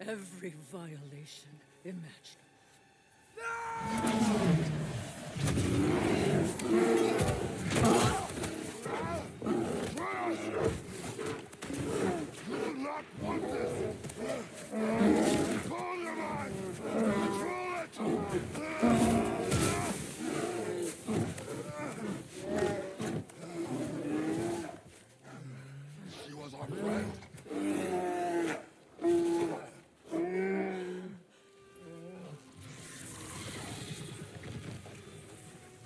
Every violation imaginable. You will not want this! Control your mind! Control it! She was our friend.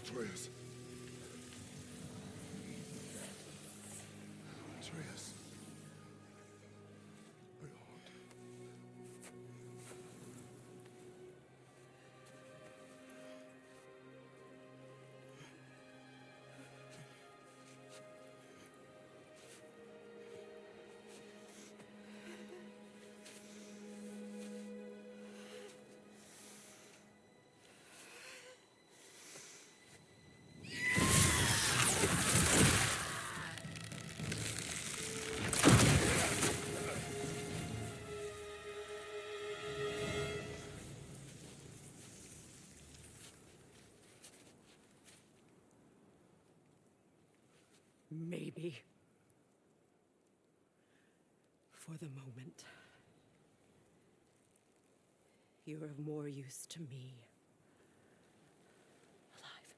Atreus. Atreus. My lord. Maybe. For the moment. You're of more use to me. Alive.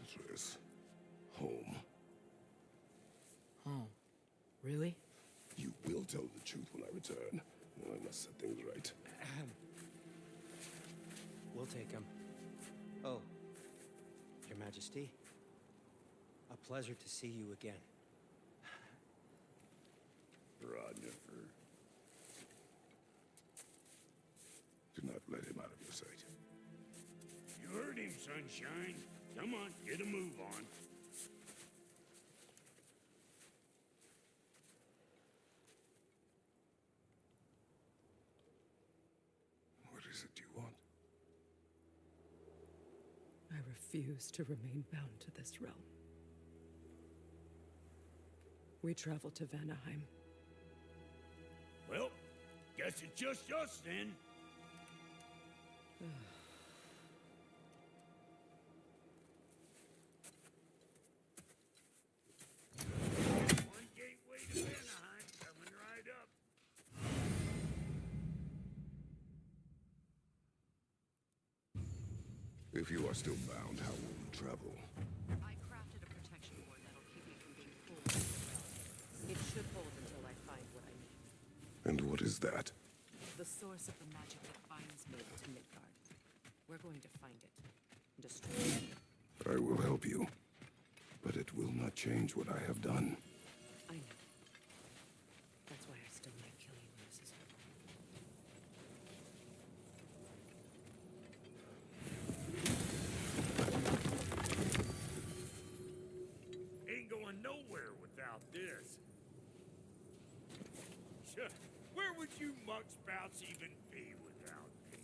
Atreus. Home. Oh. Really? You will tell the truth when I return. I must set things right. We'll take him. Oh, Your Majesty. A pleasure to see you again. Ragnarok. Do not let him out of your sight. You heard him, Sunshine. Come on, get a move on. What is it you want? I refuse to remain bound to this realm. We travel to Vanaheim. Well, guess it's just us then. One gateway to Vanaheim coming right up. If you are still bound, how will you travel? I crafted a protection ward that'll keep me from being pulled into the realm. It should hold until I find what I need. And what is that? The source of the magic that binds me to Midgard. We're going to find it and destroy it. I will help you. But it will not change what I have done. I know. That's why I still might kill you, Mrs. Ain't going nowhere without this. Sure. Where would you muckspouts even be without me?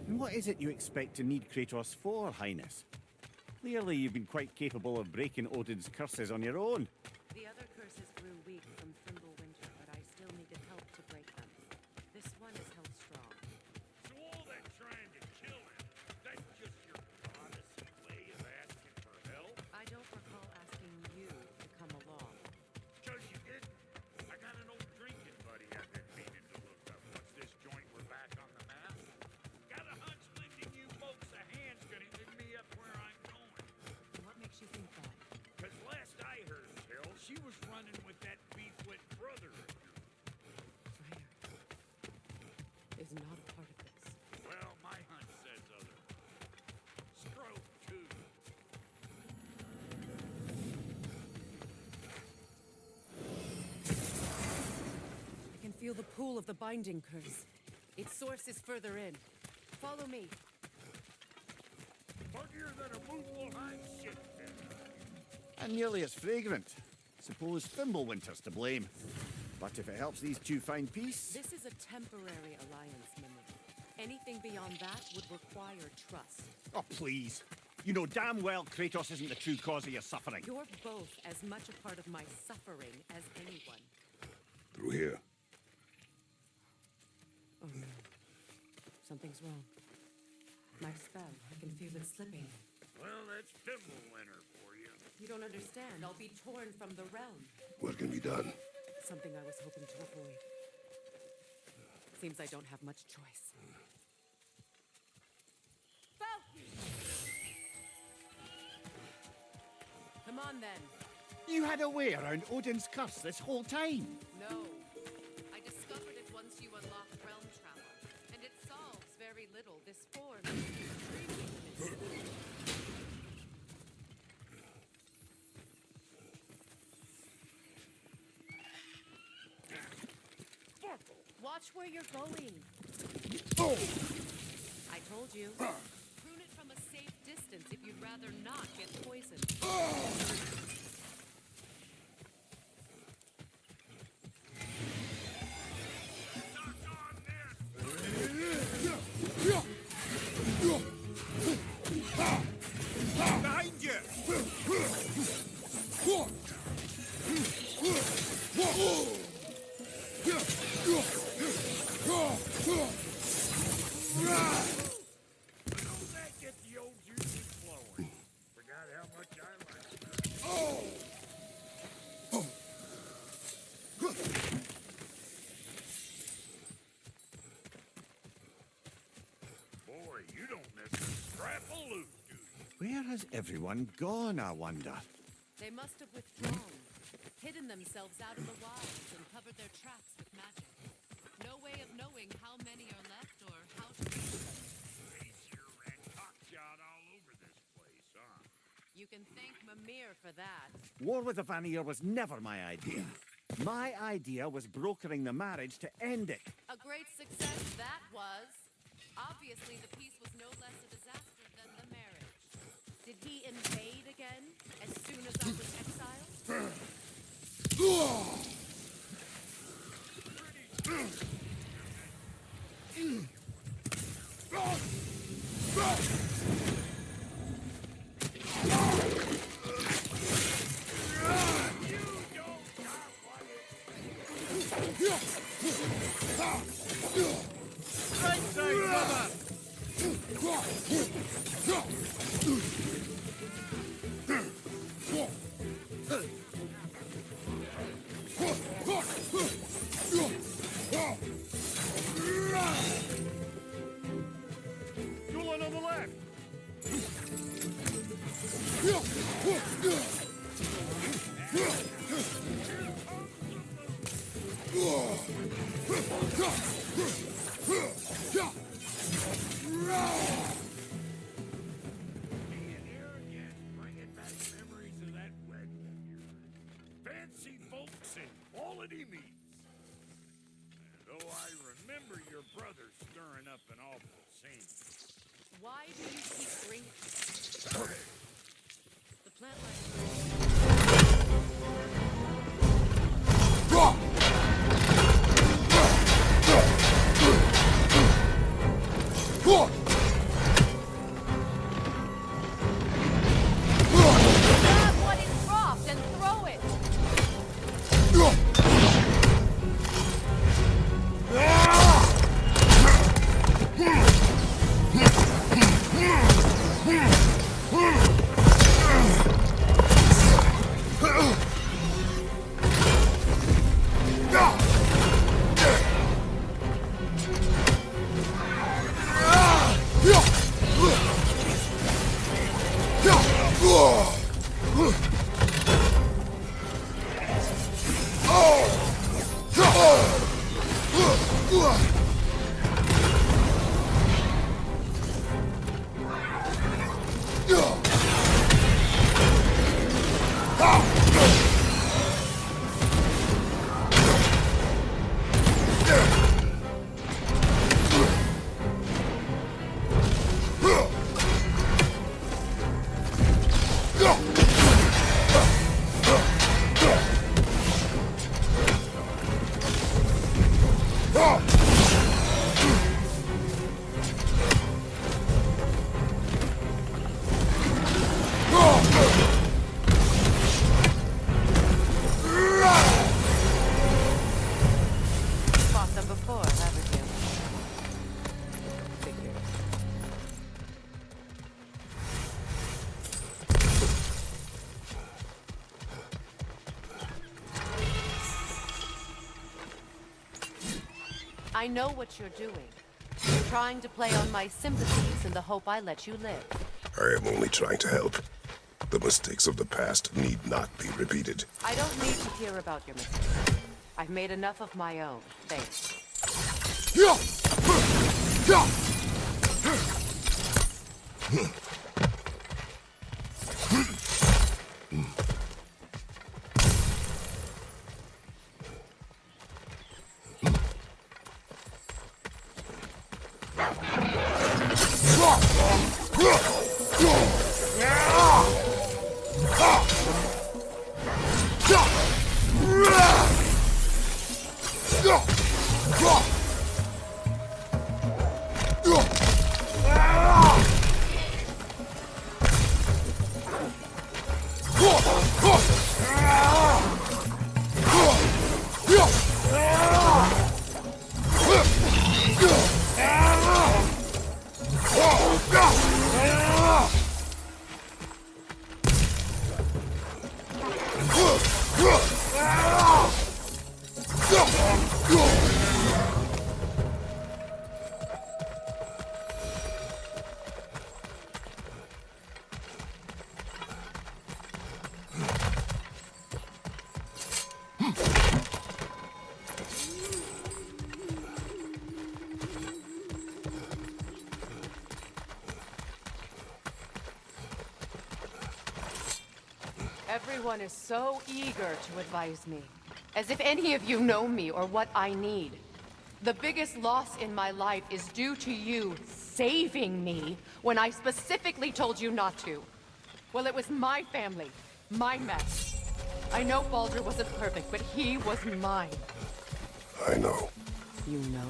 And what is it you expect to need Kratos for, Highness? Clearly you've been quite capable of breaking Odin's curses on your own. The other curses grew weak from Fimbulwinter, but I still needed help to break them. This one is held strong. So all that trying to kill him, that's just your goddessy way of asking for help? I don't recall asking you to come along. Cause you didn't. I got an old drinking buddy I've been meaning to look up once this joint were back on the map. Got a hunch lending you folks a hand's gonna end me up where I'm going. What makes you think that? Cause last I heard tell, she was running with that beefwit brother of yours. Freya is not a part of this. Well, my hunch says other. Stroke, too. I can feel the pull of the binding curse. Its source is further in. Follow me. Buggier than a Muspelheim shit pit. and nearly as fragrant. Suppose Thimblewinter's to blame. But if it helps these two find peace... This is a temporary alliance, Mimir. Anything beyond that would require trust. Oh, please. You know damn well Kratos isn't the true cause of your suffering. You're both as much a part of my suffering as anyone. Through here. Oh no. Something's wrong. My spell, I can feel it slipping. Well, that's Thimblewinter for you. You don't understand. I'll be torn from the realm. What can be done? Something I was hoping to avoid. Seems I don't have much choice. Come on, then. You had a way around Odin's curse this whole time. No. I discovered it once you unlock realm travel, and it solves very little. This form is extremely limited. Watch where you're going. Oh! I told you. Prune it from a safe distance if you'd rather not get poisoned. Behind you! Don't that get the old juices flowing? Forgot how much I like it. Boy, you don't miss a scrap of loot, do you? Where has everyone gone, I wonder? They must have withdrawn, hidden themselves out in the wilds, and covered their tracks with magic. No way of knowing how many are left or how to reach them. They sure ran cockshot all over this place, huh? You can thank Mimir for that. War with the Vanir was never my idea. My idea was brokering the marriage to end it. A great success that was. Obviously, the peace was no less a disaster than the marriage. Did he invade again as soon as I was exiled? Right side, brother! Dueling on the left! Being here again, bringing back memories of that wedding of yours. Fancy folks and quality meats. Though I remember your brother stirring up an awful scene. Why do you keep bringing... The plant life... Grab what is dropped and throw it! I know what you're doing. You're trying to play on my sympathies in the hope I let you live. I am only trying to help. The mistakes of the past need not be repeated. I don't need to hear about your mistakes. I've made enough of my own, thanks. Everyone is so eager to advise me, as if any of you know me or what I need. The biggest loss in my life is due to you saving me when I specifically told you not to. Well, it was my family, my mess. I know Baldur wasn't perfect, but he was mine. I know. You know?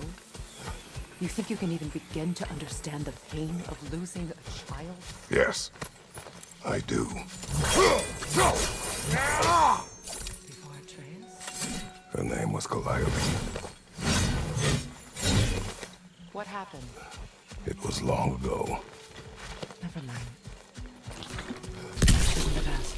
You think you can even begin to understand the pain of losing a child? Yes, I do. Before Atreus? Her name was Calliope. What happened? It was long ago. Never mind. Shouldn't have asked.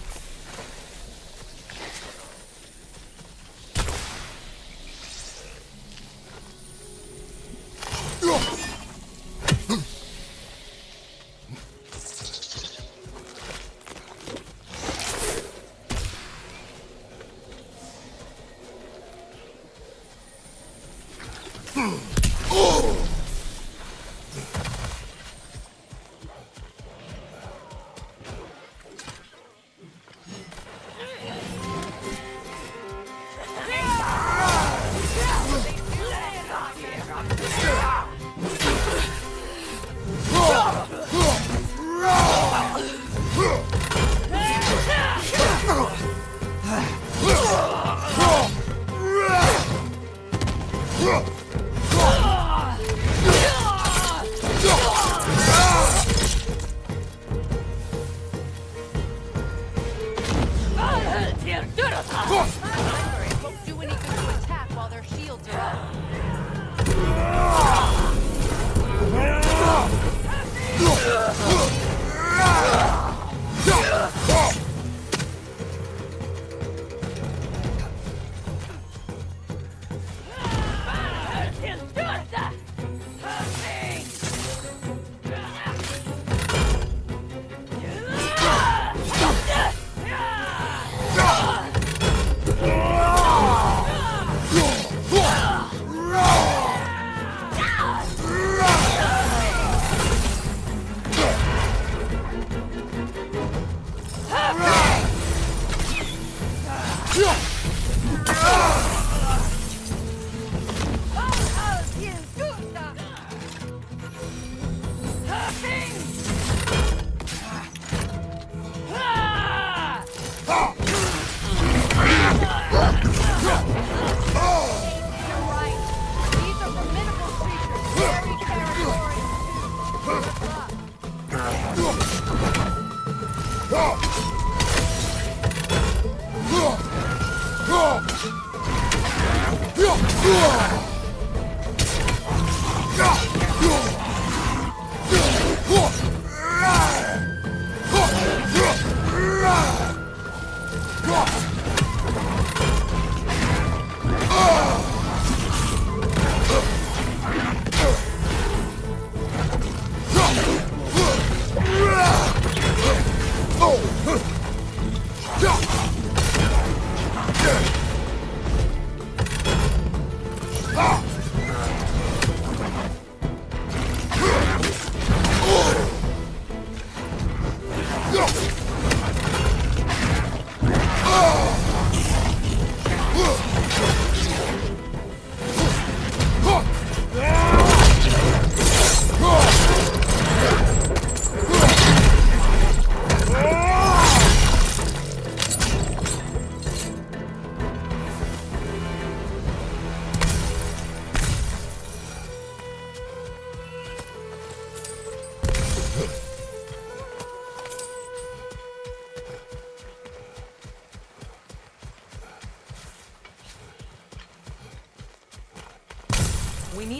It won't do any good to attack while their shields are up.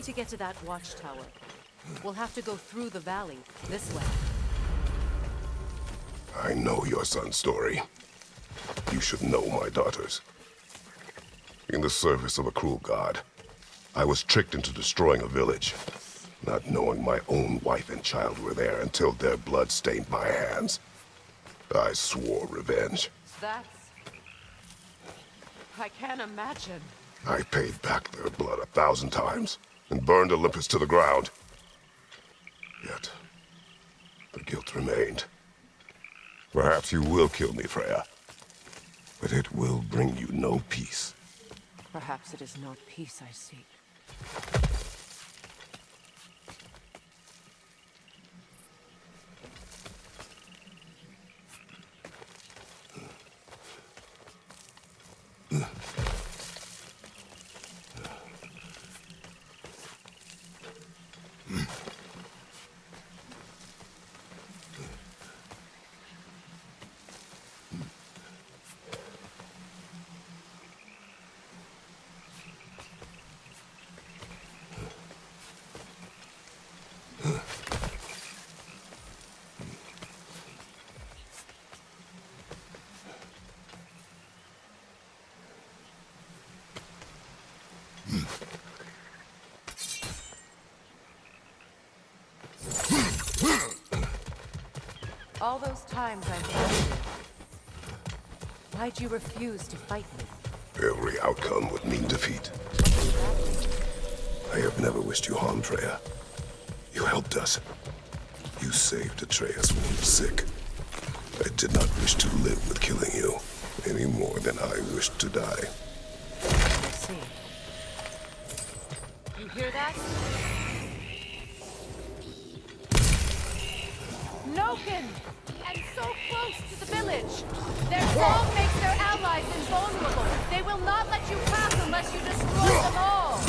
to get to that watchtower. We'll have to go through the valley, this way. I know your son's story. You should know my daughter's. In the service of a cruel god, I was tricked into destroying a village, not knowing my own wife and child were there until their blood stained my hands. I swore revenge. That's... I can't imagine. I paid back their blood 1,000 times and burned Olympus to the ground. Yet, the guilt remained. Perhaps you will kill me, Freya, but it will bring you no peace. Perhaps it is not peace I seek. All those times I fought you, why'd you refuse to fight me? Every outcome would mean defeat. I have never wished you harm, Freya. You helped us. You saved Atreus when he was sick. I did not wish to live with killing you, any more than I wished to die. I see. You hear that? Noken! And so close to the village! Their song makes their allies invulnerable! They will not let you pass unless you destroy them all!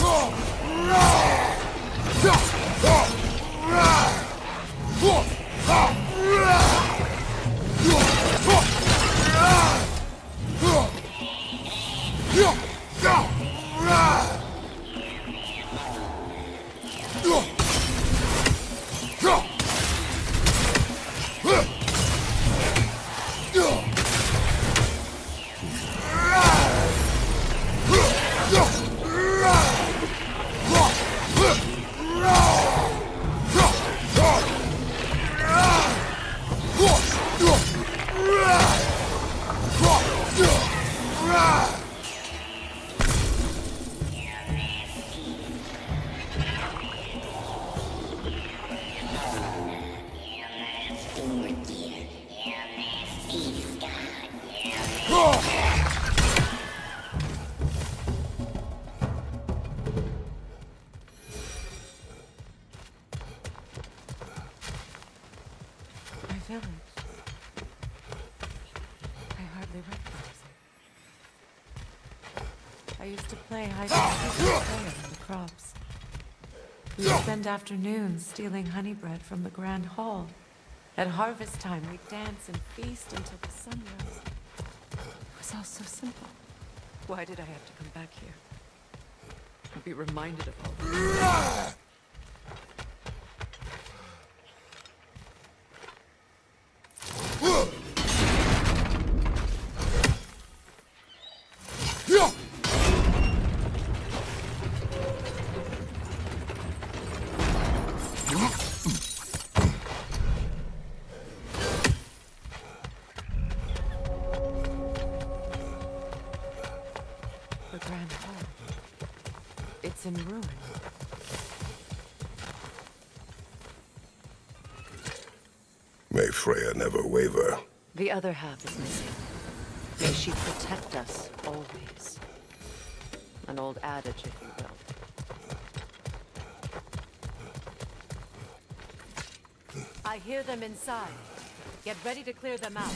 Village. I hardly recognize it. I used to play hide and seek with Freya in the crops. We would spend afternoons stealing honey bread from the grand hall. At harvest time, we'd dance and feast until the sun rose. It was all so simple. Why did I have to come back here? And be reminded of all this? The grand hall. It's in ruin. May Freya never waver. The other half is missing. May she protect us always. An old adage, if you will. I hear them inside. Get ready to clear them out.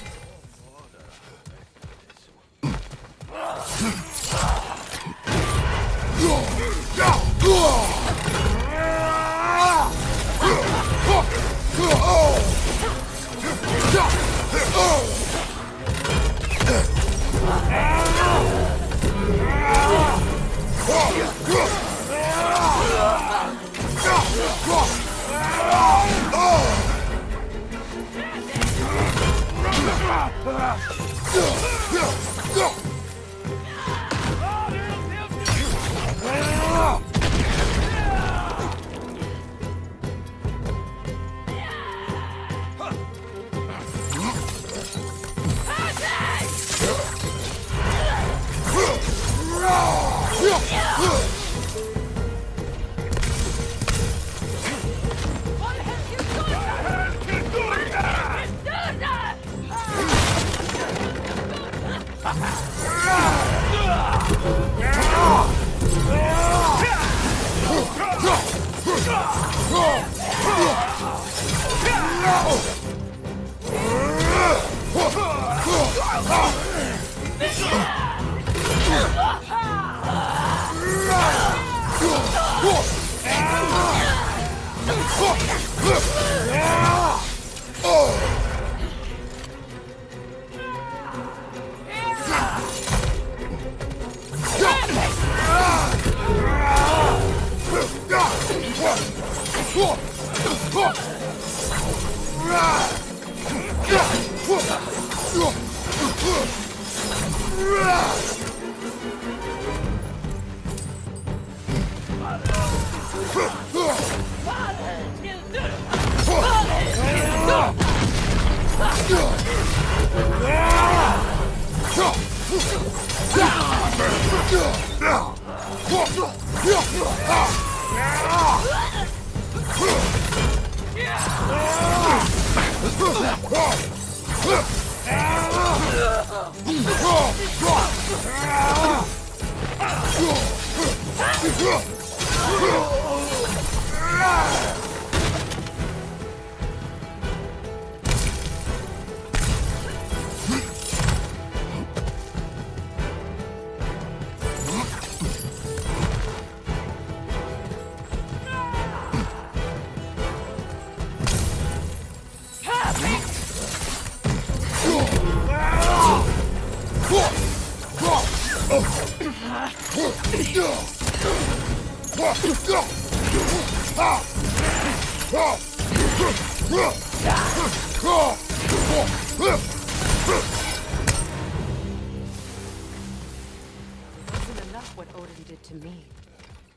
Wasn't enough what Odin did to me.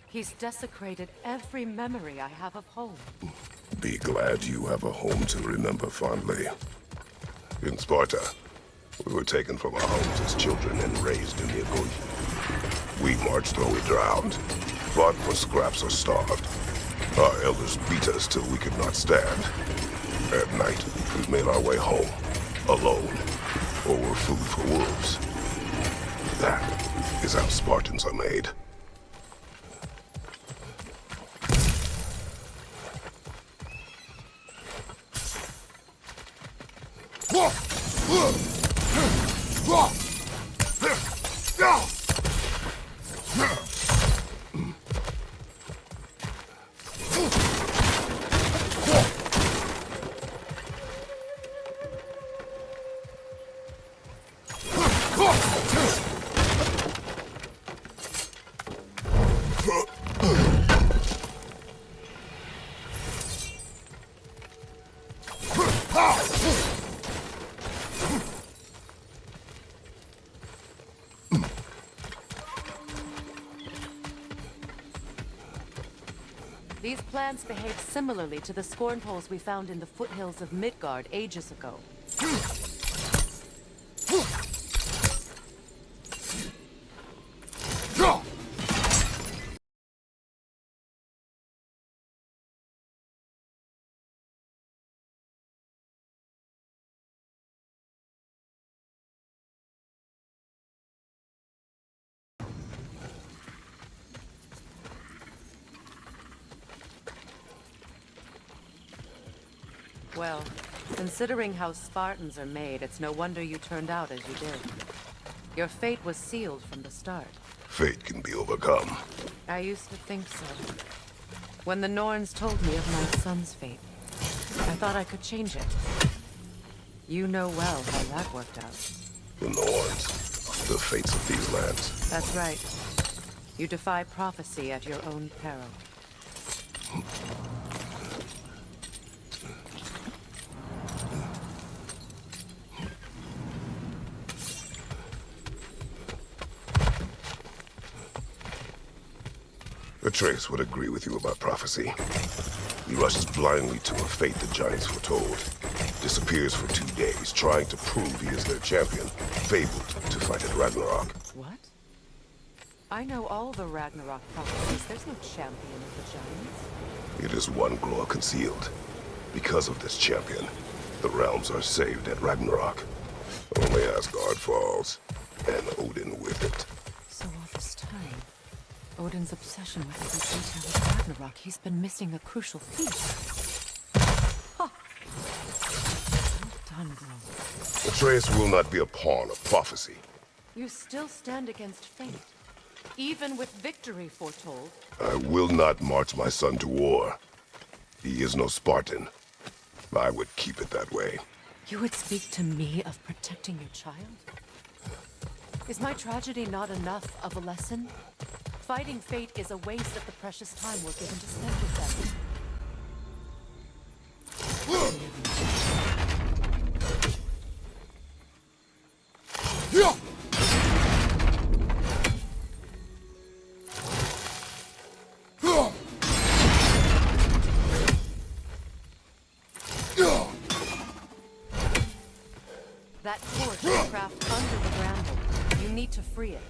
He's desecrated every memory I have of home. Be glad you have a home to remember fondly. In Sparta, we were taken from our homes as children and raised in the ocean. We marched or we drowned, fought for scraps or starved. Our elders beat us till we could not stand. At night, we made our way home, alone, or were food for wolves. That is how Spartans are made. These plants behave similarly to the scorn poles we found in the foothills of Midgard ages ago. Well, considering how Spartans are made, it's no wonder you turned out as you did. Your fate was sealed from the start. Fate can be overcome. I used to think so. When the Norns told me of my son's fate, I thought I could change it. You know well how that worked out. The Norns, the fates of these lands. That's right. You defy prophecy at your own peril. Atreus would agree with you about prophecy. He rushes blindly to a fate the giants foretold. Disappears for 2 days, trying to prove he is their champion, fabled to fight at Ragnarok. What? I know all the Ragnarok prophecies. There's no champion of the giants. It is one glow concealed. Because of this champion, the realms are saved at Ragnarok. Only Asgard falls, and Odin with it. So all this time, Odin's obsession with every detail of Ragnarok, he's been missing a crucial piece. Huh. Well done, bro. Atreus will not be a pawn of prophecy. You still stand against fate, even with victory foretold. I will not march my son to war. He is no Spartan. I would keep it that way. You would speak to me of protecting your child? Is my tragedy not enough of a lesson? Fighting fate is a waste of the precious time we're given to spend with them. That torch is craft under the bramble. You need to free it.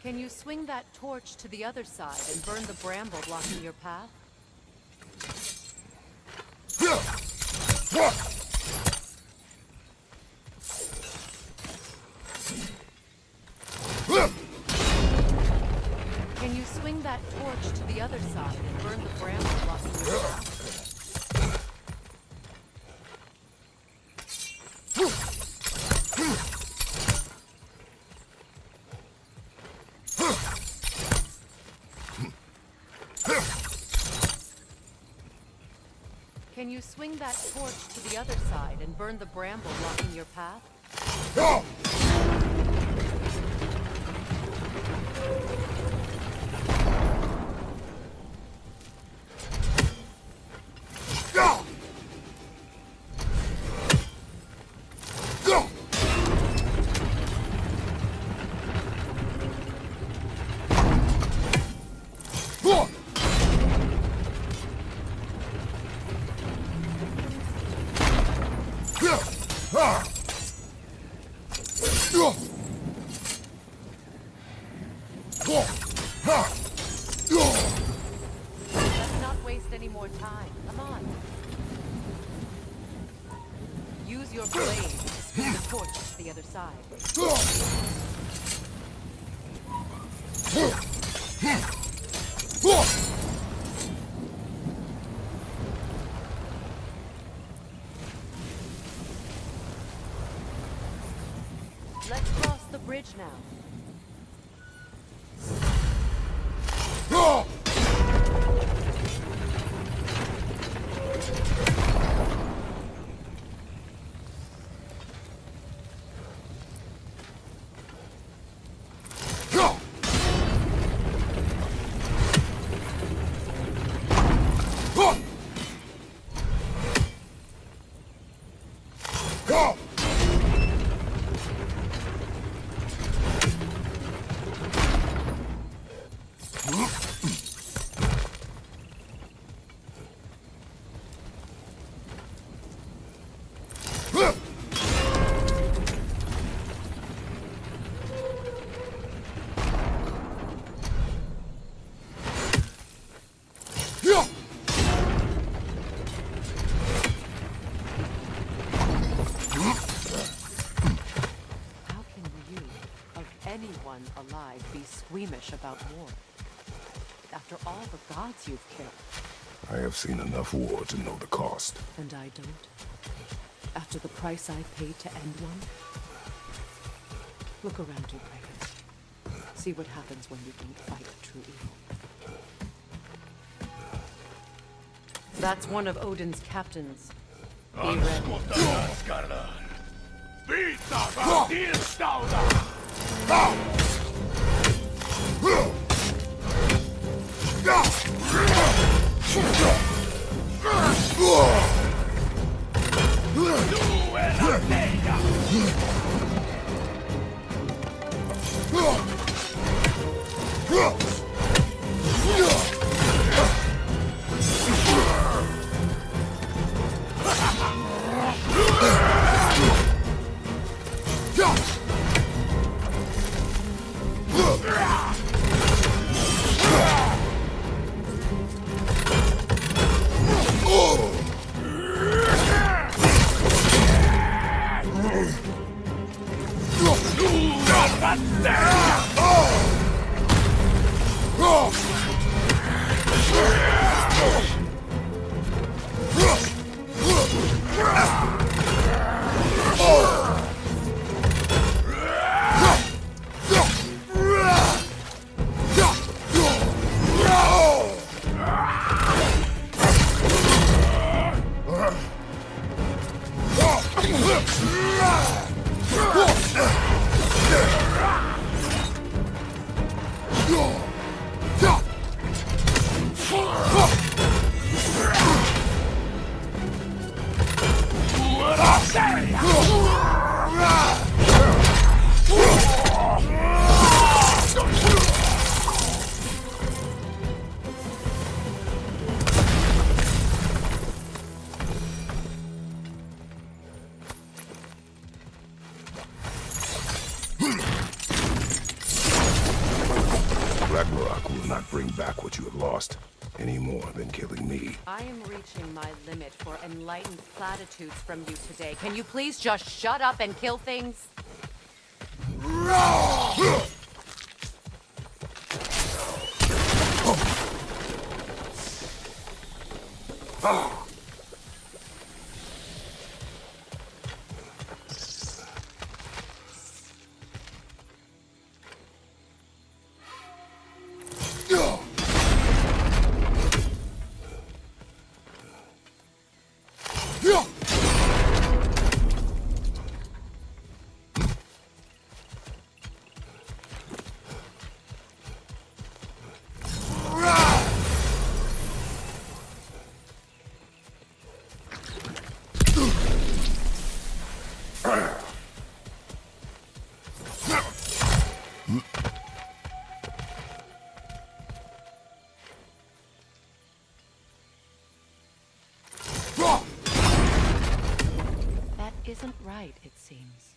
Can you swing that torch to the other side and burn the bramble blocking your path? Can you swing that torch to the other side and burn the bramble blocking your path? Can you swing that torch to the other side and burn the bramble blocking your path? Let's not waste any more time. Come on. Use your blade to spin the torch to the other side. Let's cross the bridge now. Anyone alive be squeamish about war? After all the gods you've killed. I have seen enough war to know the cost. And I don't? After the price I paid to end one? Look around you, Kratos. See what happens when you don't fight true evil. That's one of Odin's captains. Be ready. Ragnarok will not bring back what you have lost, any more than killing me. I am reaching my limit for enlightened platitudes from you today. Can you please just shut up and kill things? That isn't right, it seems.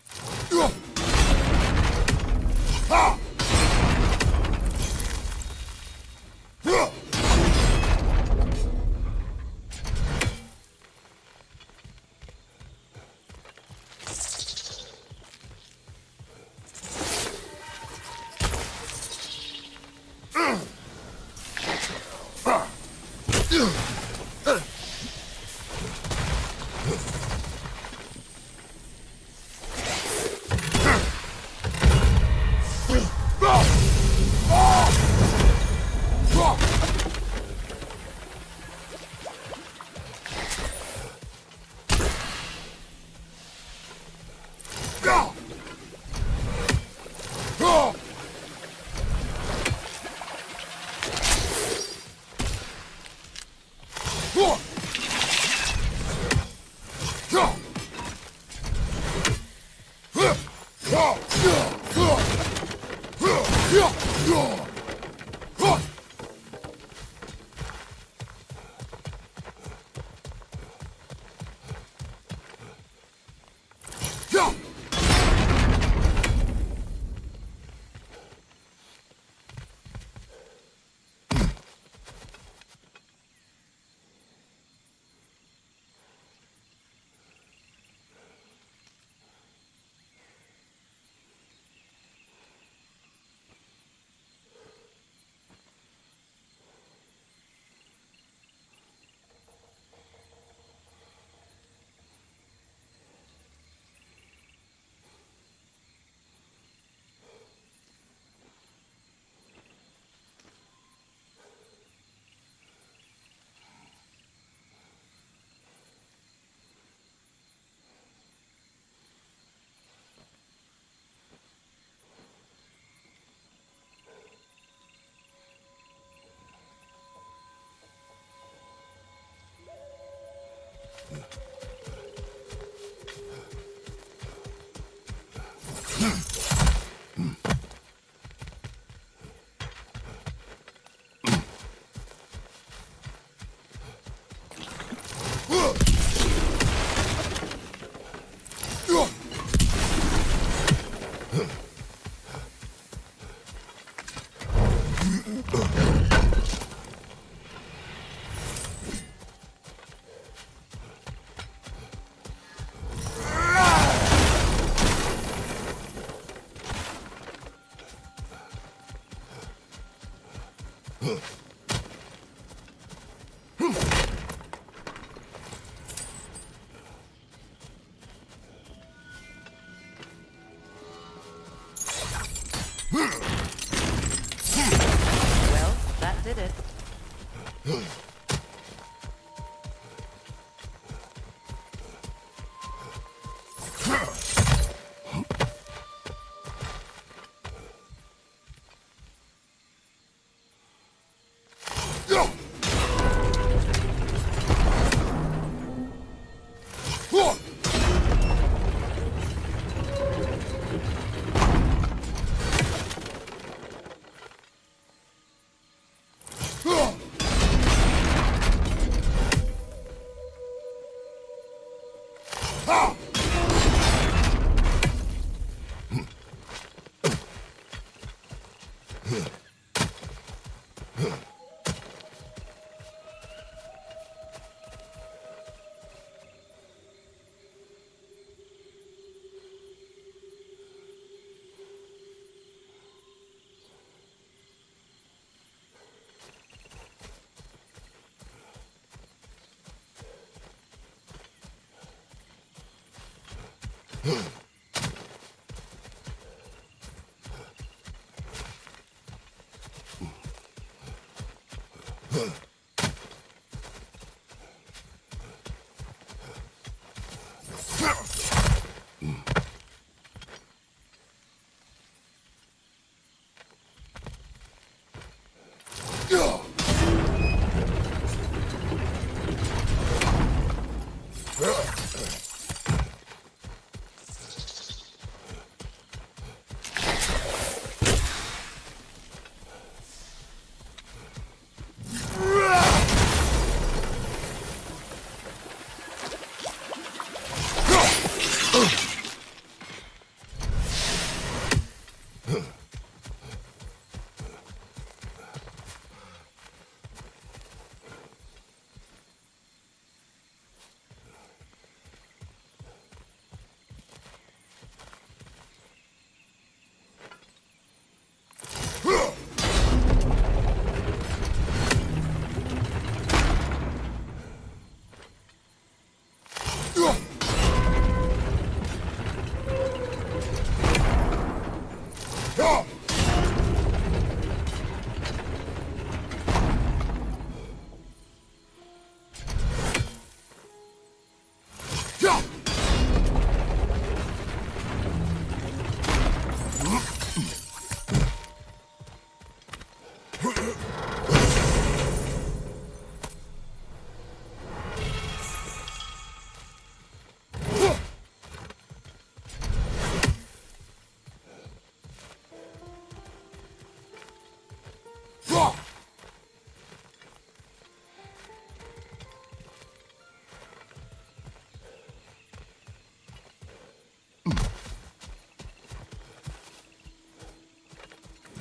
Well, that did it.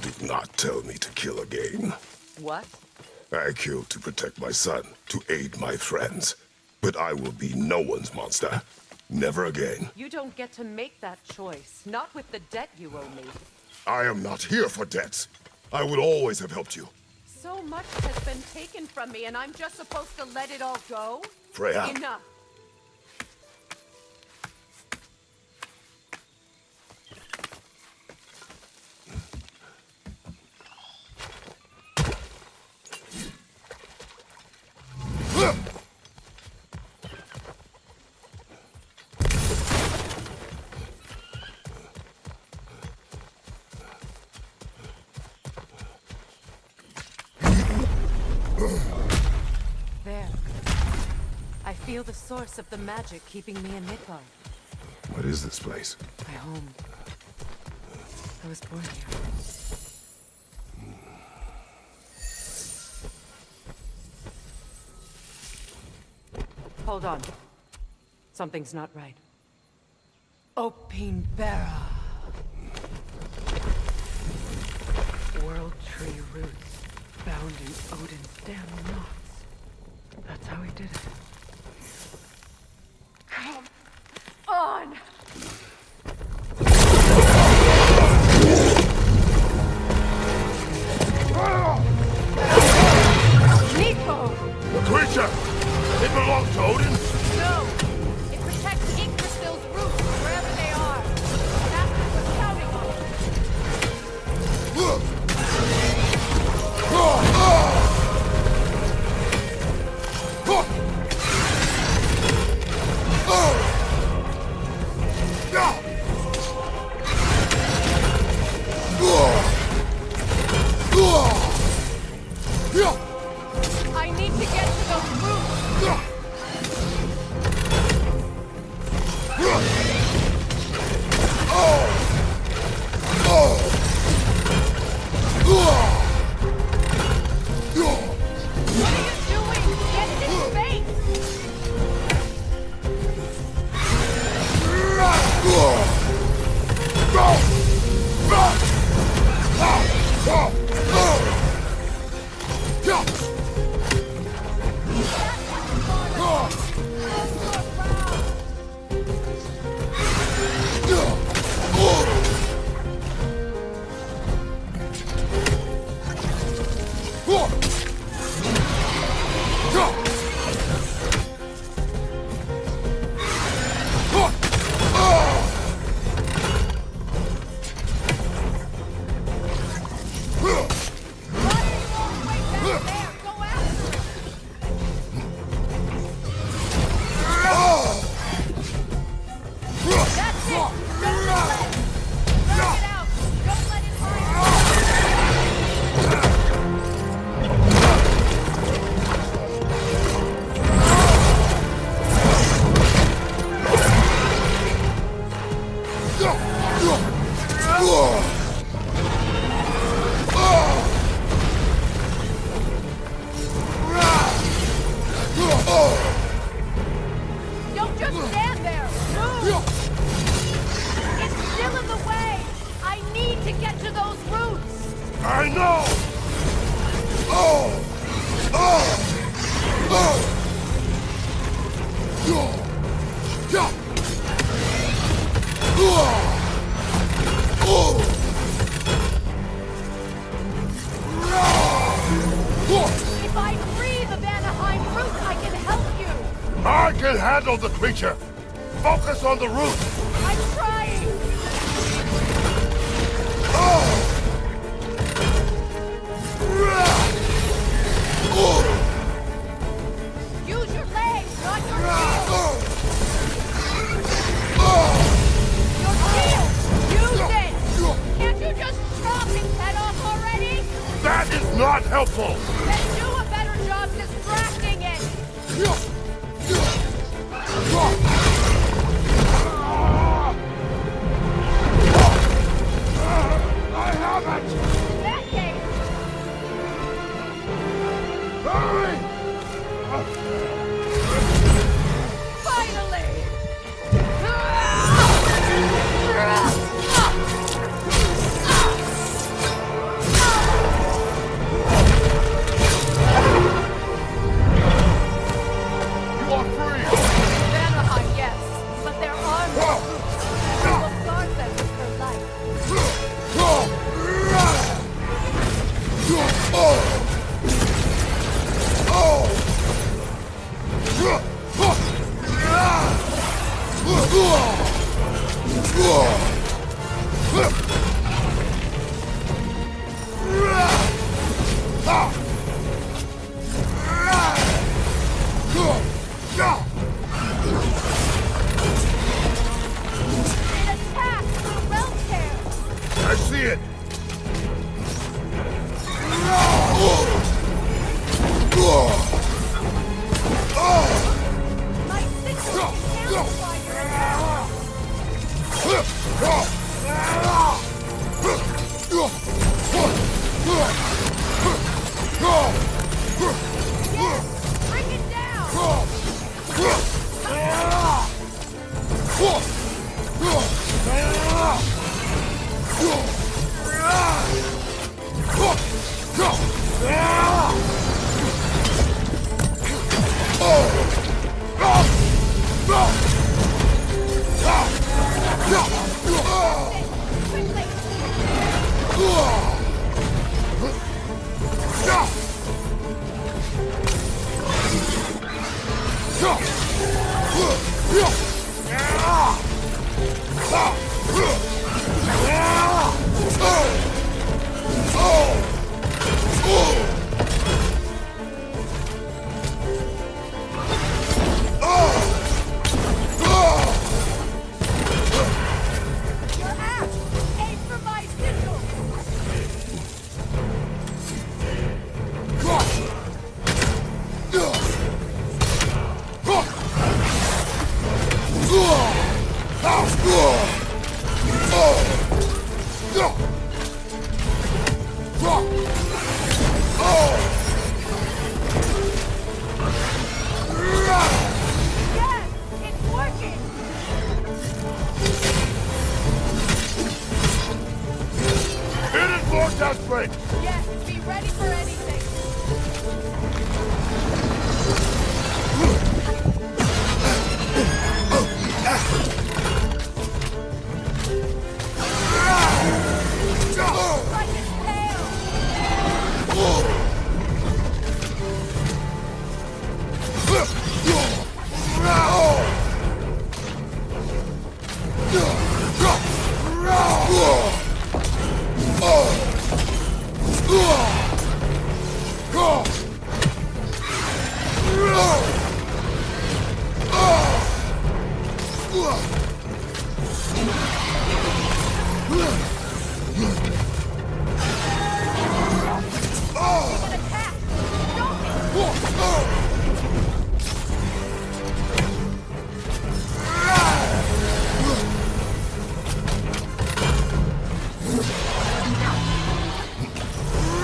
Do not tell me to kill again. What? I killed to protect my son, to aid my friends. But I will be no one's monster. Never again. You don't get to make that choice. Not with the debt you owe me. I am not here for debts. I would always have helped you. So much has been taken from me, and I'm just supposed to let it all go? Freya. Enough. There. I feel the source of the magic keeping me in Midgard. What is this place? My home. I was born here. Hold on. Something's not right. Opinbera. World tree roots bound in Odin's damn knots. That's how he did it. Come on! those roots! I know! Oh! Oh! Oh! Yeah! Yeah! Oh! If I free the Vanaheim root, I can help you! I can handle the creature! Focus on the root! I'm trying! Use your legs, not your shield! Your shield! Use it! Can't you just chop his head off already? That is not helpful! Then do a better job distracting it! I have it! In that case, Hurry! finally! You are free! Vanaheim, yes, but there are more roots. I will guard them with her life. It attacks the realm tear. I see it! My signal can amplify your attack. Yes, bring it down. Quickly. Your axe. Aim for my sigil. Yes, it's working. It is more desperate! Yes, be ready for anything. Like its tail. An attack. Don't be.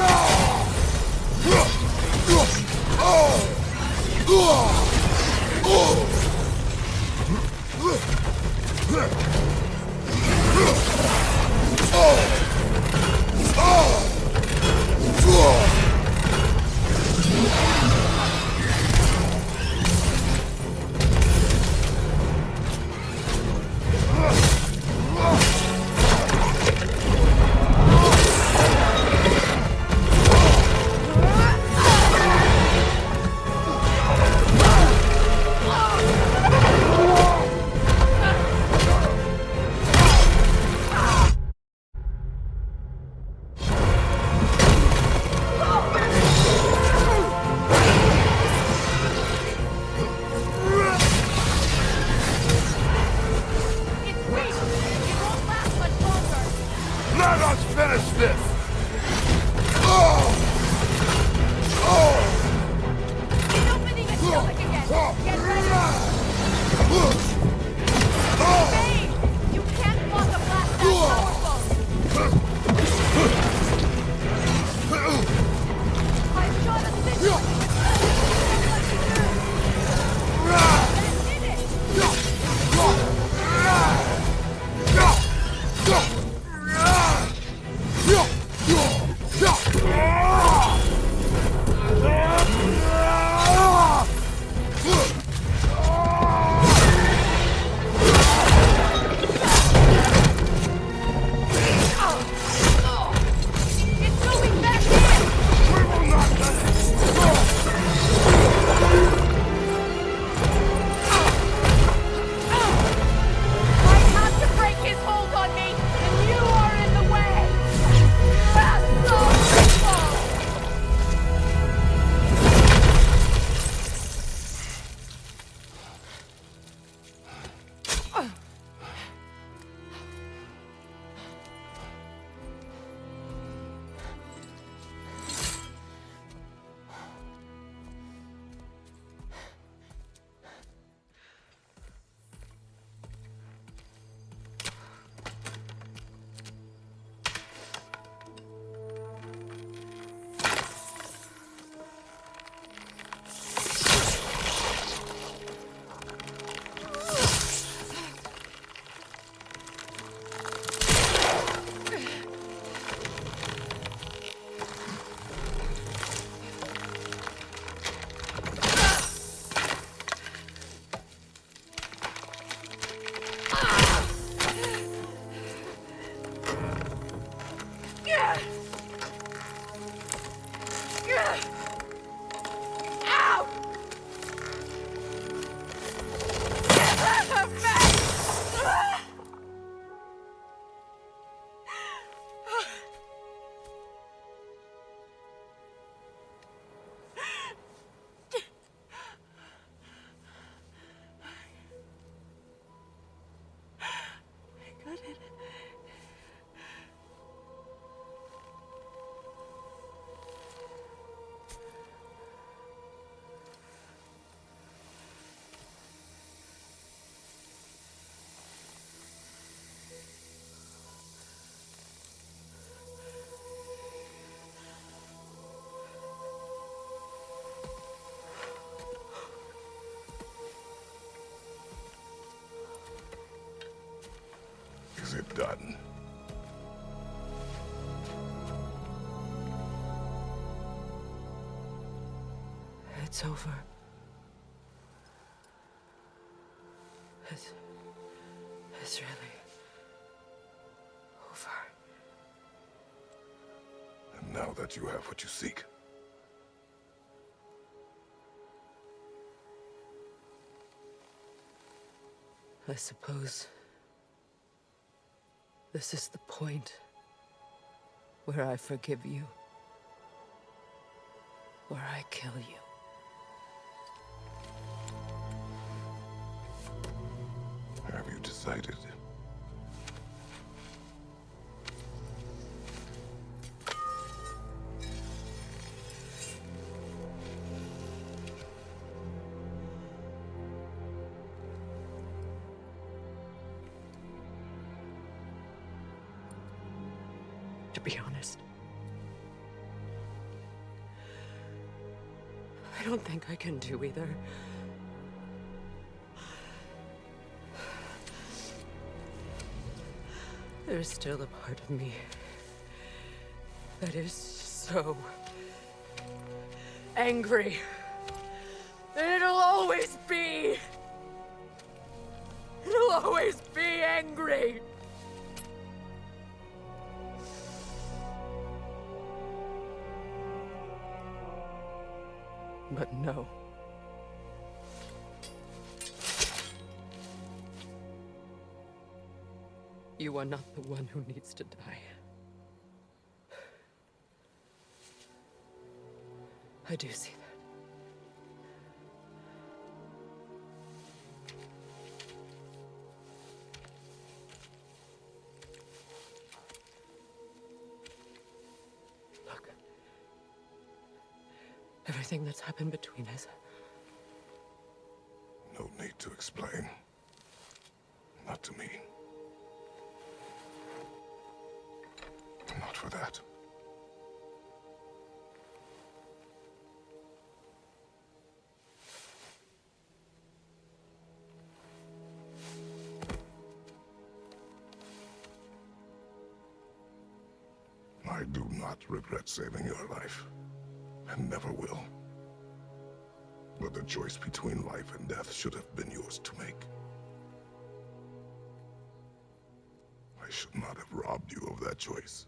Oh! finish this! It's opening its stomach again! Get ready! Bane! You can't block a blast that powerful! I shot a sigil! That did it! It's moving back in! We will not let it go! I have to break his hold on me, and you are in the way! That's so simple! Is it done? It's over. It's really over. And now that you have what you seek, I suppose this is the point where I forgive you, where I kill you. have you decided? To be honest, I don't think I can do either. There's still a part of me that is so angry. And it'll always be. It'll always be angry. But no. You are not the one who needs to die. I do see that. Everything that's happened between us. No need to explain. Not to me. Not for that. I do not regret saving your life, and never will. But the choice between life and death should have been yours to make. I should not have robbed you of that choice.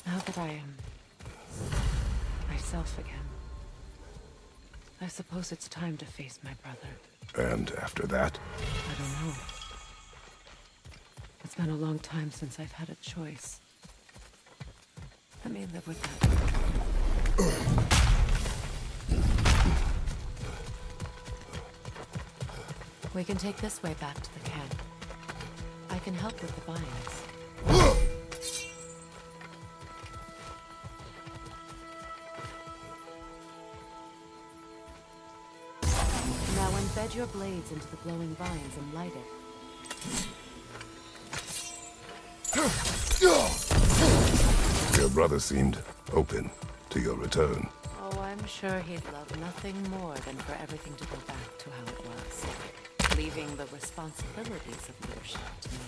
Now that I am myself again, I suppose it's time to face my brother. And after that? I don't know. It's been a long time since I've had a choice. Let me live with that. We can take this way back to the camp. I can help with the vines. Now embed your blades into the glowing vines and light it. Your brother seemed open to your return. Oh, I'm sure he'd love nothing more than for everything to go back to how it was, leaving the responsibilities of leadership to me.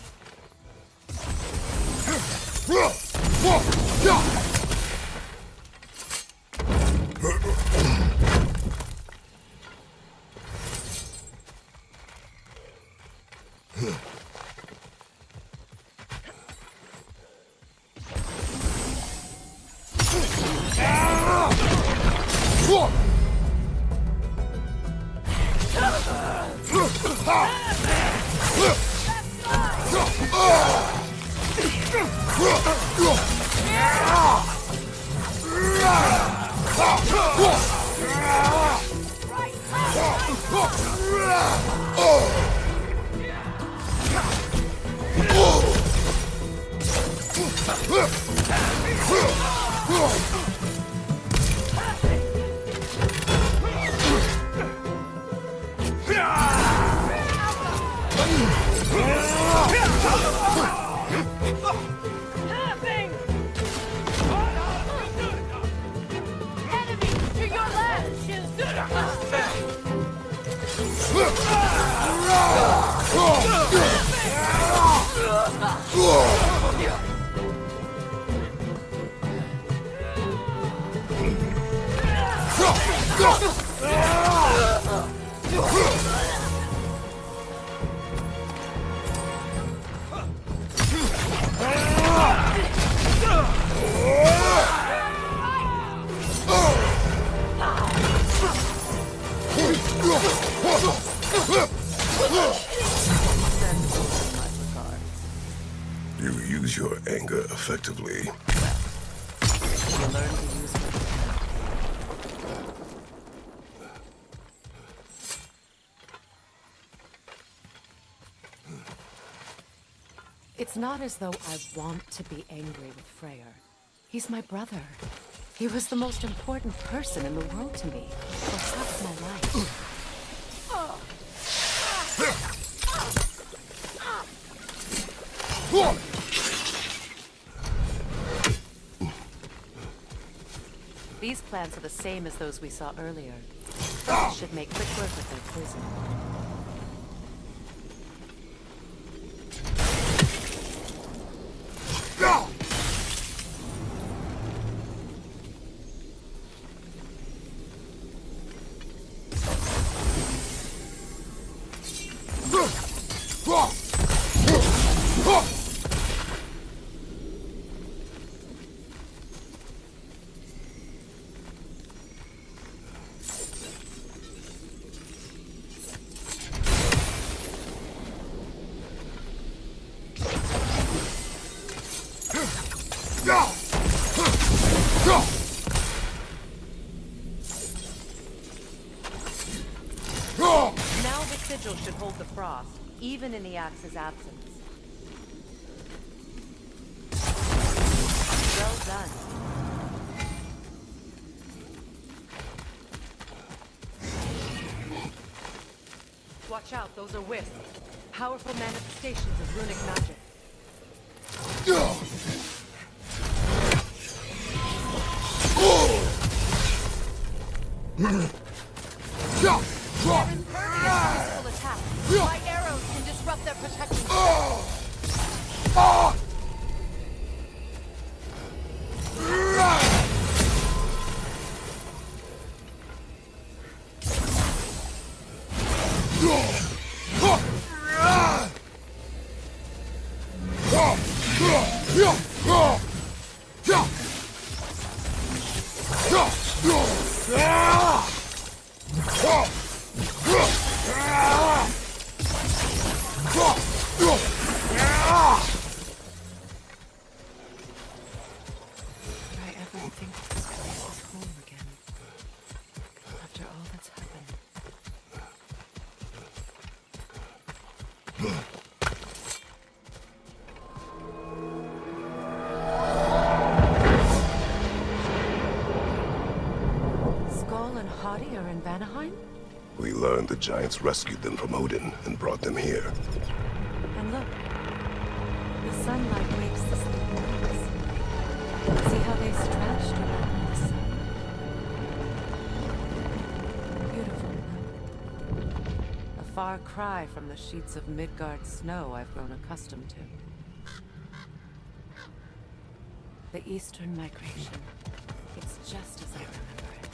You use your anger effectively. You learn to use it. It's not as though I want to be angry with Freya. He's my brother. He was the most important person in the world to me for half my life. These plants are the same as those we saw earlier. Should make quick work of their poison. Now the sigil should hold the frost, even in the axe's absence. Well done. Watch out, those are wisps. Powerful manifestations of runic magic. They're impervious to physical attack. My arrows can disrupt their protection. Would I ever think this place is home again? After all that's happened. Skull and Hati are in Vanaheim? We learned the giants rescued them from Odin and brought them here. And look, the sunlight wakes the sleeping ones. See how they stretched around the sun? Beautiful, huh? A far cry from the sheets of Midgard snow I've grown accustomed to. The Eastern migration. It's just as I remember it.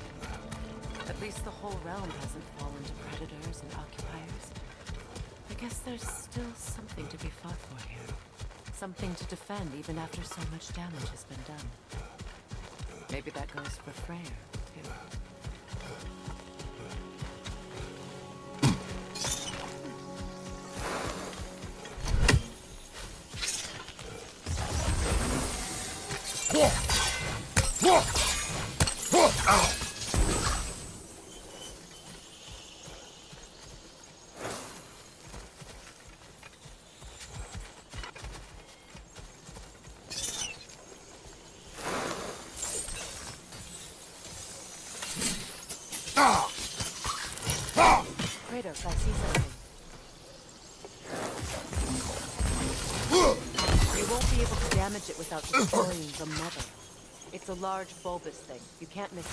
At least the whole realm hasn't fallen to predators and occupiers. I guess there's still something to be fought for here. Something to defend even after so much damage has been done. Maybe that goes for Freya, too. Kratos, I see something. You won't be able to damage it without destroying the mother. It's a large bulbous thing. You can't miss it.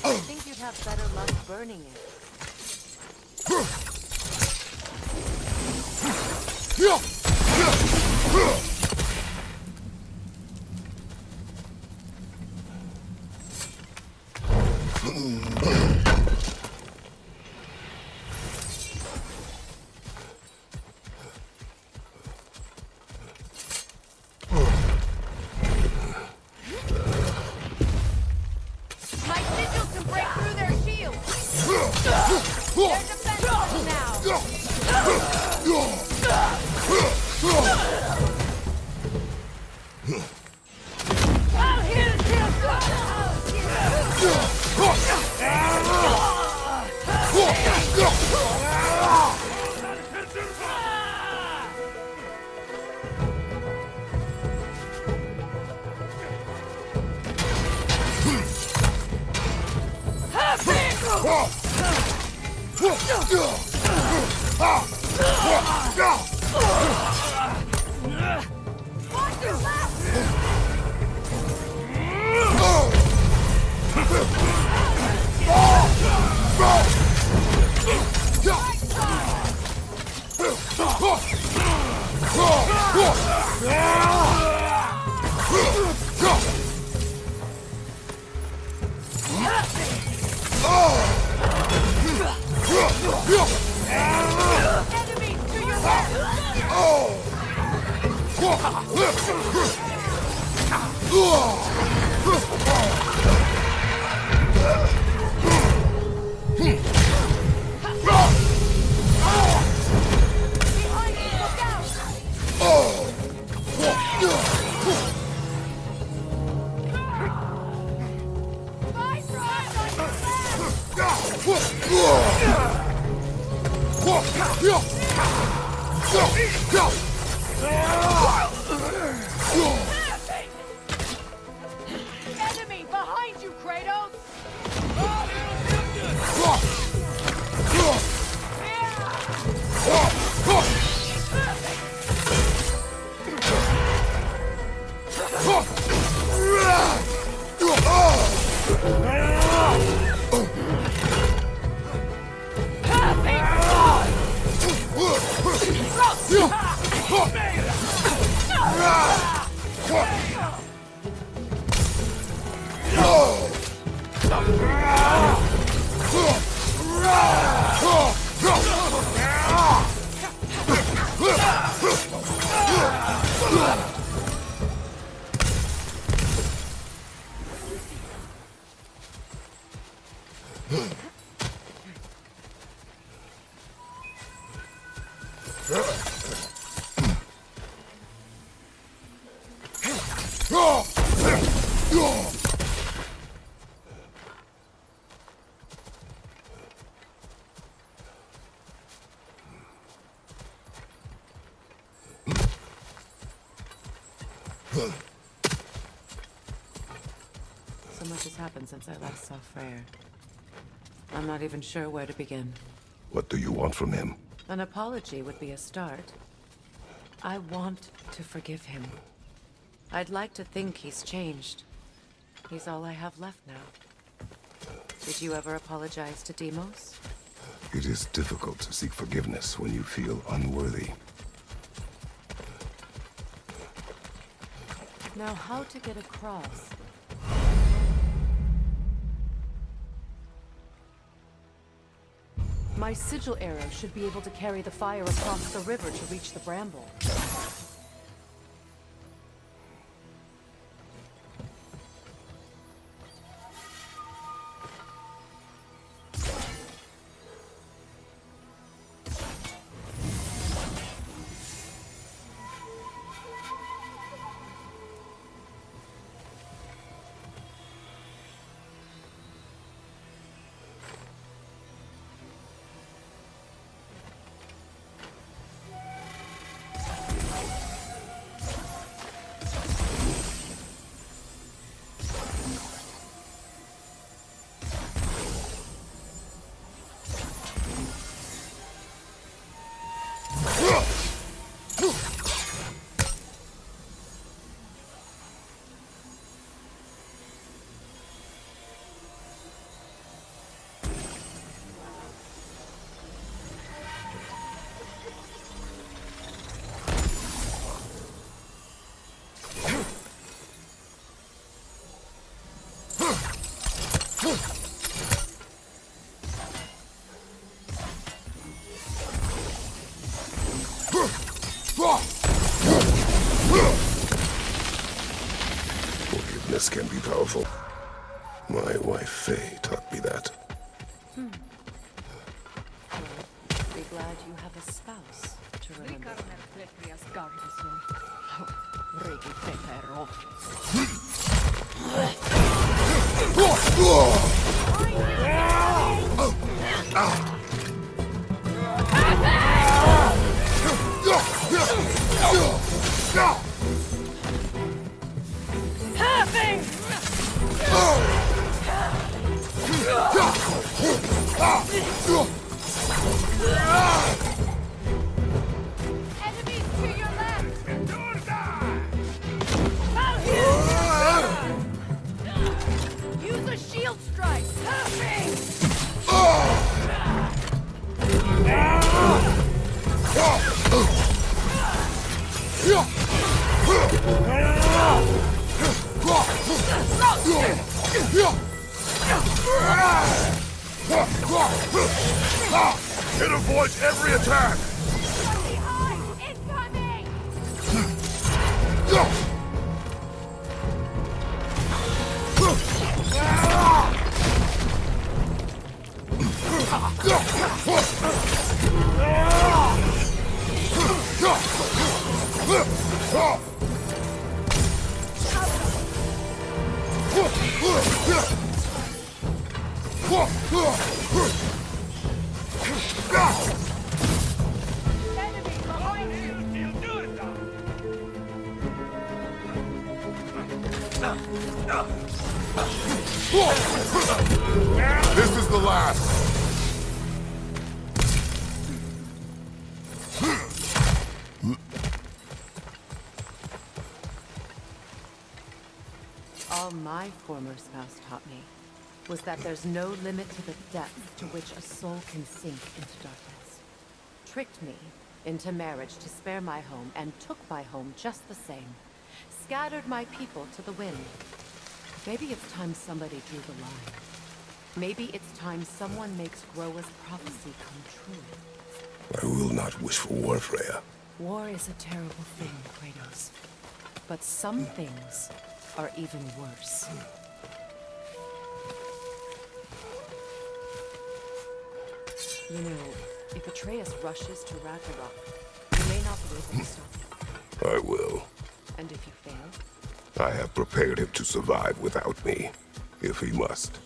I think you'd have better luck burning it. My sigils can break through their shields. They're defenseless now. Enemy to your left! Behind you, look out! My friend on your left! Enemy behind you, Kratos! So much has happened since I last saw Freya. I'm not even sure where to begin. What do you want from him? An apology would be a start. I want to forgive him. I'd like to think he's changed. He's all I have left now. Did you ever apologize to Deimos? It is difficult to seek forgiveness when you feel unworthy. Now, how to get across? My sigil arrow should be able to carry the fire across the river to reach the bramble. Forgiveness can be powerful. My wife Faye taught me that. Well, be glad you have a spouse to remember. It avoids every attack! Behind! Incoming! Enemy behind you! You do it, Doc. This is the last! All my former spouse taught me was that there's no limit to the depth to which a soul can sink into darkness. Tricked me into marriage to spare my home and took my home just the same. Scattered my people to the wind. Maybe it's time somebody drew the line. Maybe it's time someone makes Groa's prophecy come true. I will not wish for war, Freya. War is a terrible thing, Kratos. But some things are even worse. You know, if Atreus rushes to Ragnarok, you may not be able to stop him. I will. And if you fail? I have prepared him to survive without me, if he must.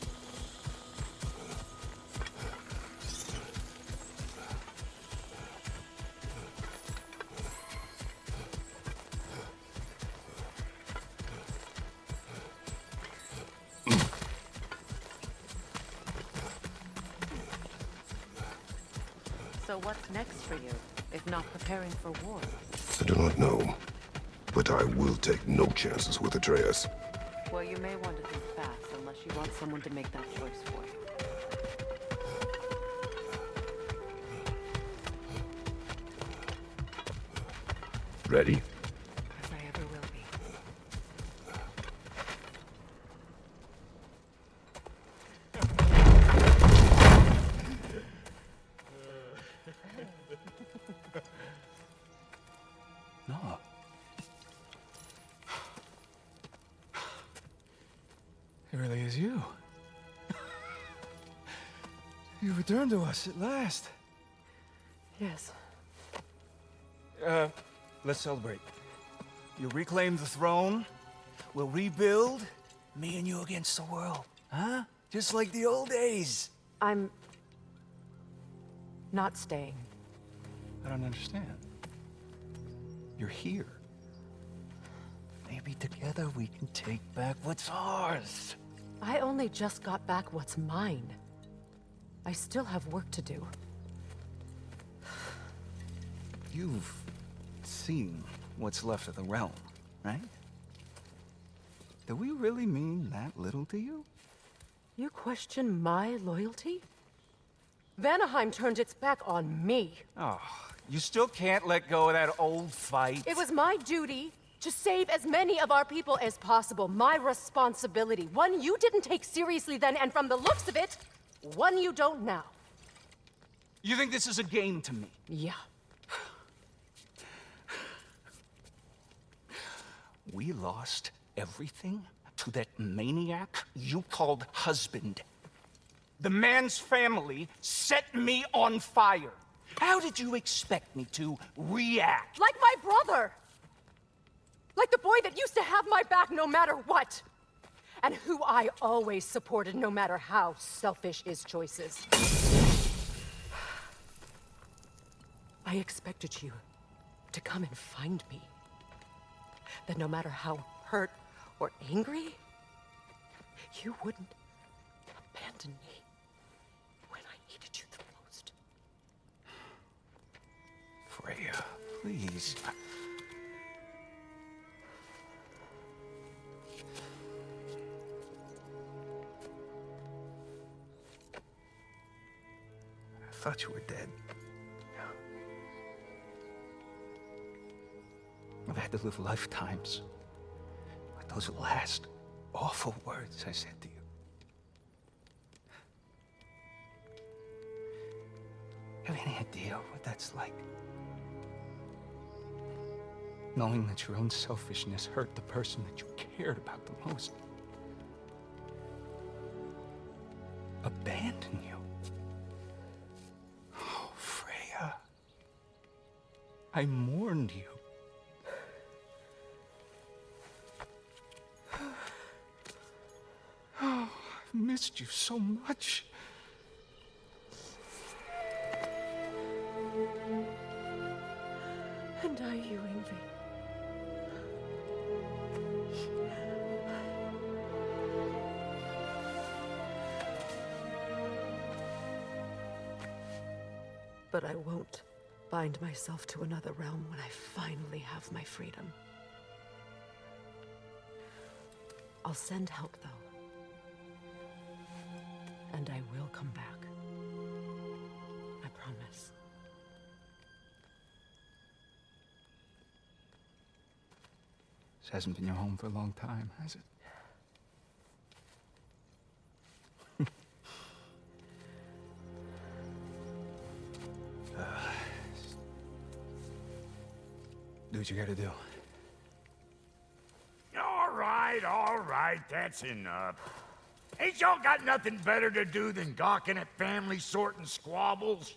So what's next for you, if not preparing for war? I do not know, but I will take no chances with Atreus. Well, you may want to think fast, unless you want someone to make that choice for you. Ready? As I ever will be. No. It really is you. You returned to us at last. Yes. Let's celebrate. You reclaim the throne. We'll rebuild. Me and you against the world. Huh? Just like the old days. I'm... not staying. I don't understand. You're here. Maybe together we can take back what's ours. I only just got back what's mine. I still have work to do. You've seen what's left of the realm, right? Do we really mean that little to you? You question my loyalty? Vanaheim turned its back on me. Oh, you still can't let go of that old fight? It was my duty to save as many of our people as possible. My responsibility. One you didn't take seriously then, and from the looks of it, one you don't now. You think this is a game to me? Yeah. We lost everything to that maniac you called husband. The man's family set me on fire. How did you expect me to react? Like my brother! Like the boy that used to have my back no matter what! And who I always supported no matter how selfish his choices. I expected you to come and find me. That no matter how hurt or angry, you wouldn't abandon me when I needed you the most. Freya, please. I thought you were dead. I've had to live lifetimes with those last awful words I said to you. have any idea what that's like? Knowing that your own selfishness hurt the person that you cared about the most. Abandon you. Oh, Freya. I mourned you. Oh, I've missed you so much. And are you, Ingvi? But I won't bind myself to another realm when I finally have my freedom. I'll send help, though. And I will come back. I promise. This hasn't been your home for a long time, has it? Do what you gotta do. All right, that's enough. Ain't y'all got nothing better to do than gawking at family sorting squabbles?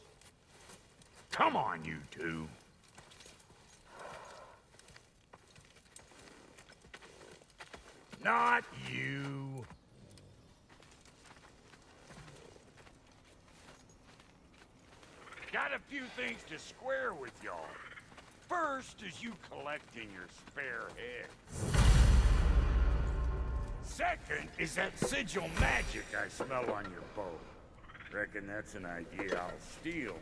Come on, you two. Not you. Got a few things to square with y'all. First is you collecting your spare head. Second is that sigil magic I smell on your bow. Reckon that's an idea I'll steal.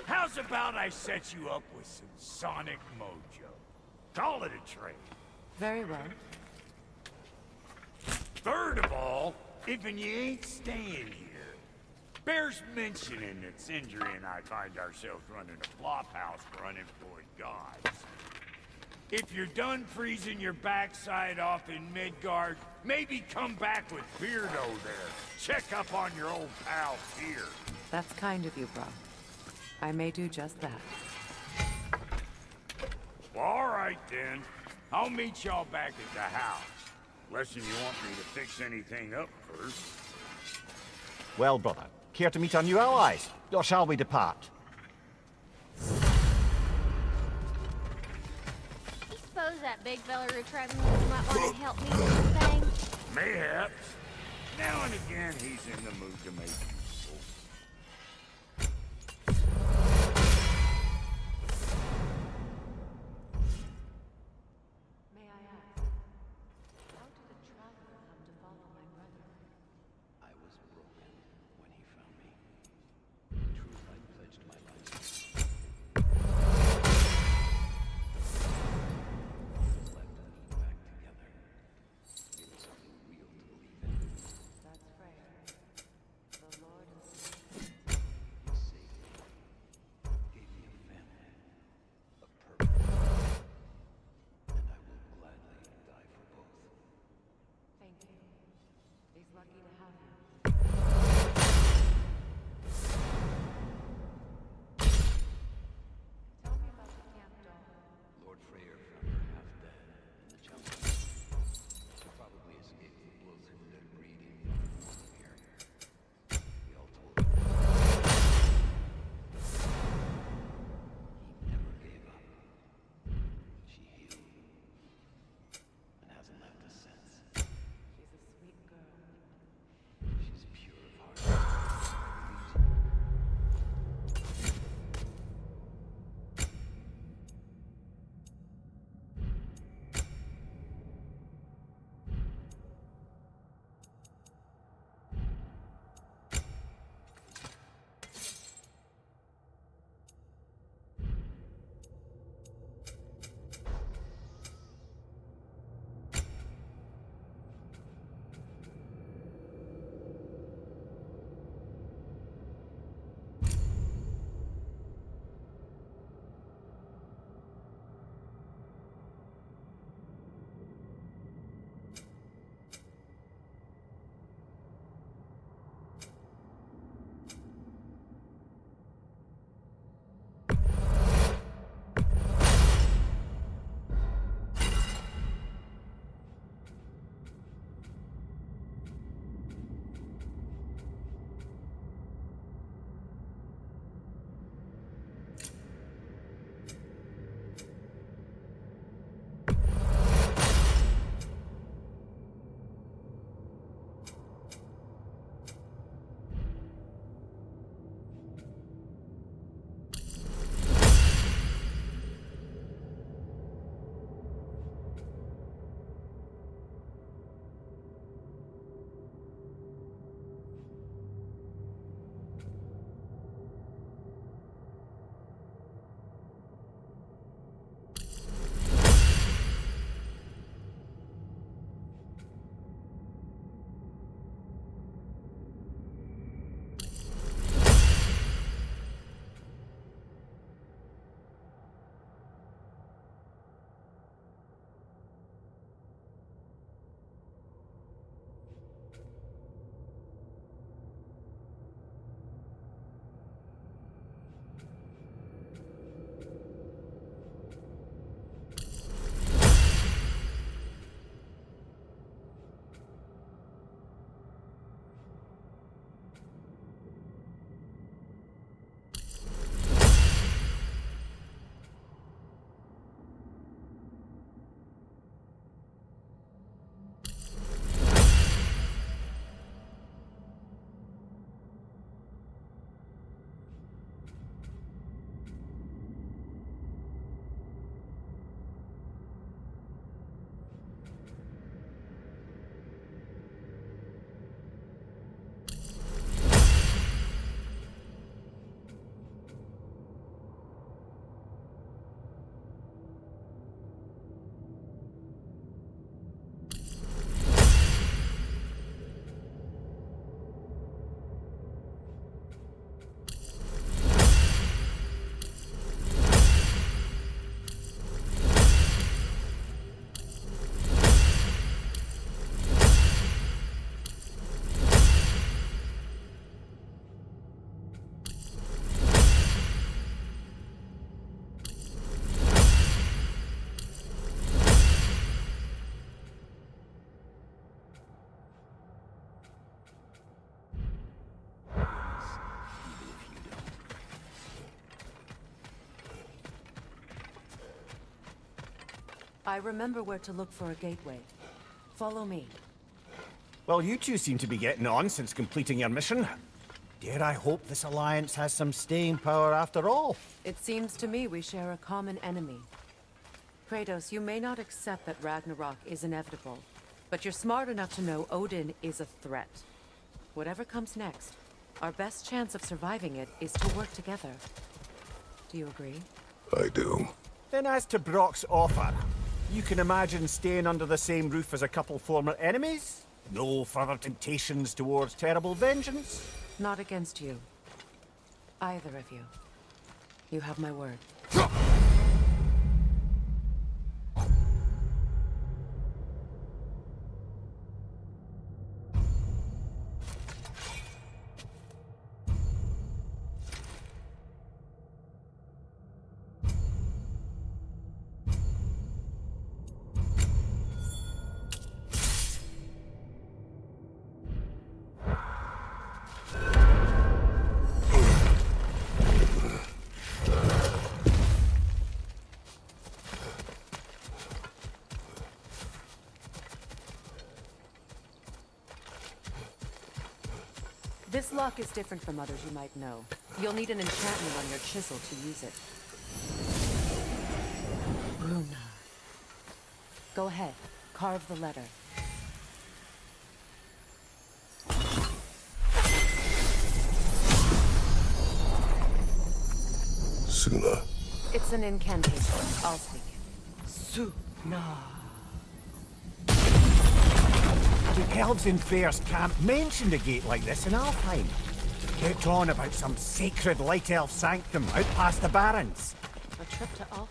How's about I set you up with some sonic mojo? Call it a trade. Very well. Third of all, if you ain't staying here, bears mentioning that Sindri and I find ourselves running a flop house for unemployed gods. If you're done freezing your backside off in Midgard, maybe come back with Beardo there. Check up on your old pal here. That's kind of you, bro. I may do just that. Well, all right then. I'll meet y'all back at the house. Unless you want me to fix anything up first. Well, brother, care to meet our new allies? Or shall we depart? You suppose that big fella you're traveling with might want to help me with something? Mayhaps. Now and again, he's in the mood to make useful. May I ask, how did a traveler come to follow my brother? I was broken when he found me. In truth, I pledged my life. Left us back together. It was something real to believe in. That's Freya, the Lord I remember where to look for a gateway. Follow me. Well, you two seem to be getting on since completing your mission. Dare I hope this alliance has some staying power after all? It seems to me we share a common enemy. Kratos, you may not accept that Ragnarok is inevitable, but you're smart enough to know Odin is a threat. Whatever comes next, our best chance of surviving it is to work together. Do you agree? I do. Then as to Brock's offer, you can imagine staying under the same roof as a couple former enemies? No further temptations towards terrible vengeance? Not against you. Either of you. You have my word. This lock is different from others you might know. You'll need an enchantment on your chisel to use it. Runa. Go ahead. Carve the letter. Suna. It's an incantation. I'll speak it. Suna. The elves in Freya's camp mentioned a gate like this in Alfheim. Kept on about some sacred light elf sanctum out past the barrens. A trip to Alfheim.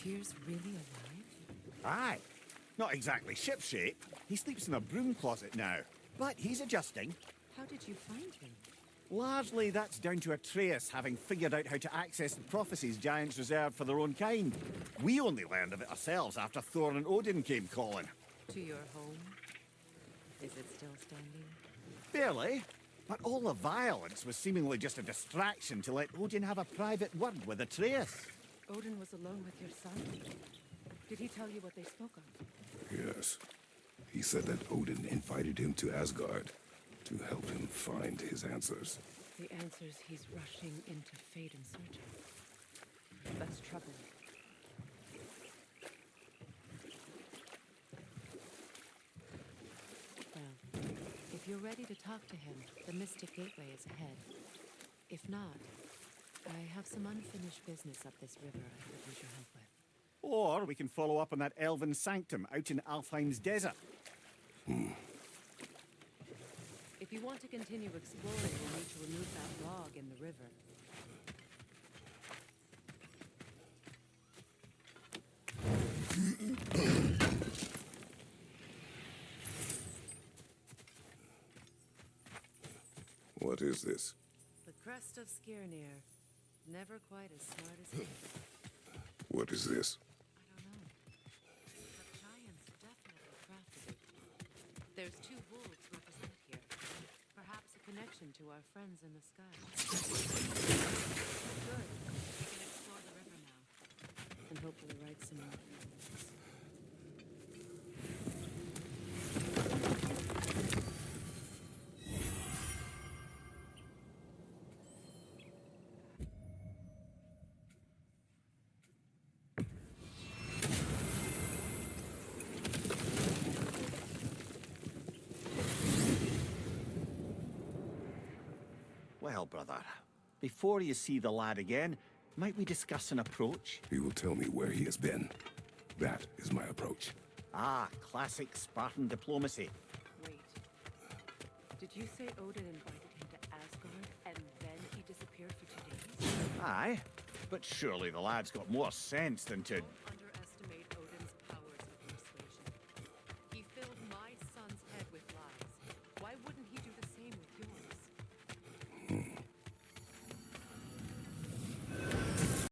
Tyr's really alive? Aye. Not exactly shipshape. He sleeps in a broom closet now. But he's adjusting. How did you find him? Largely, that's down to Atreus having figured out how to access the prophecies giants reserved for their own kind. We only learned of it ourselves after Thor and Odin came calling. To your home? Is it still standing? Barely. But all the violence was seemingly just a distraction to let Odin have a private word with Atreus. Odin was alone with your son? Did he tell you what they spoke of? Yes. He said that Odin invited him to Asgard to help him find his answers. The answers he's rushing into fate in search of. That's troubling. Well, if you're ready to talk to him, the Mystic Gateway is ahead. If not, I have some unfinished business up this river I could use your help with. Or we can follow up on that elven sanctum out in Alfheim's desert. If you want to continue exploring, you'll need to remove that log in the river. What is this? The crest of Skirnir. Never quite as smart as he. What is this? I don't know. The giants definitely crafted it. There's two wolves represented here. Perhaps a connection to our friends in the sky. Good. We can explore the river now. And hopefully write some more poems. Well, brother, before you see the lad again, might we discuss an approach? He will tell me where he has been. That is my approach. Ah, classic Spartan diplomacy. Wait. Did you say Odin invited him to Asgard and then he disappeared for 2 days? Aye, but surely the lad's got more sense than to...